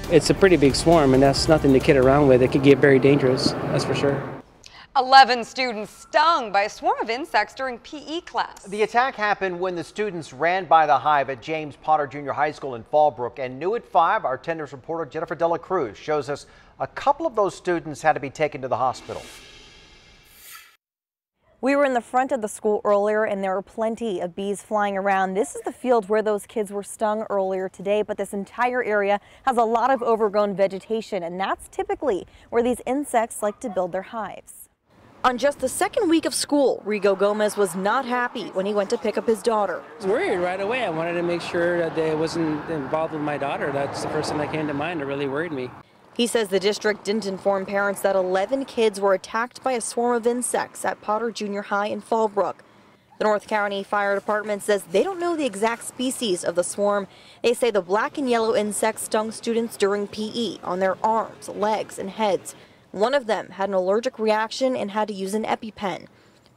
It's a pretty big swarm, and that's nothing to kid around with. It could get very dangerous, that's for sure. 11 students stung by a swarm of insects during PE class. The attack happened when the students ran by the hive at James Potter Junior High School in Fallbrook. And new at 5, our 10 News reporter Jennifer Dela Cruz shows us a couple of those students had to be taken to the hospital. We were in the front of the school earlier and there were plenty of bees flying around. This is the field where those kids were stung earlier today, but this entire area has a lot of overgrown vegetation, and that's typically where these insects like to build their hives. On just the second week of school, Rigo Gomez was not happy when he went to pick up his daughter. I was worried right away. I wanted to make sure that they wasn't involved with my daughter. That's the first thing that came to mind. It really worried me. He says the district didn't inform parents that 11 kids were attacked by a swarm of insects at Potter Junior High in Fallbrook. The North County Fire Department says they don't know the exact species of the swarm. They say the black and yellow insects stung students during PE on their arms, legs, and heads. One of them had an allergic reaction and had to use an EpiPen.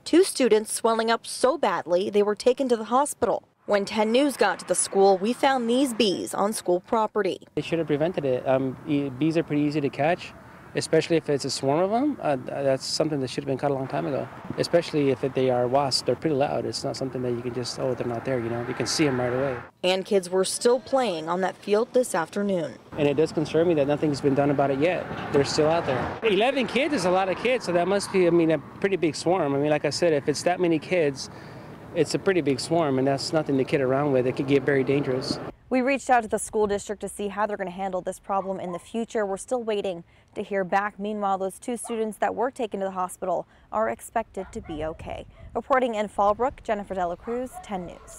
2 students swelling up so badly they were taken to the hospital. When 10 News got to the school, we found these bees on school property. They should have prevented it. Bees are pretty easy to catch, especially if it's a swarm of them. That's something that should have been caught a long time ago, especially if they are wasps. They're pretty loud. It's not something that you can just, oh, they're not there, you know. You can see them right away. And kids were still playing on that field this afternoon. And it does concern me that nothing's been done about it yet. They're still out there. 11 kids is a lot of kids, so that must be, a pretty big swarm. Like I said, if it's that many kids, it's a pretty big swarm, and that's nothing to kid around with. It could get very dangerous. We reached out to the school district to see how they're going to handle this problem in the future. We're still waiting to hear back. Meanwhile, those 2 students that were taken to the hospital are expected to be okay. Reporting in Fallbrook, Jennifer Dela Cruz, 10 News.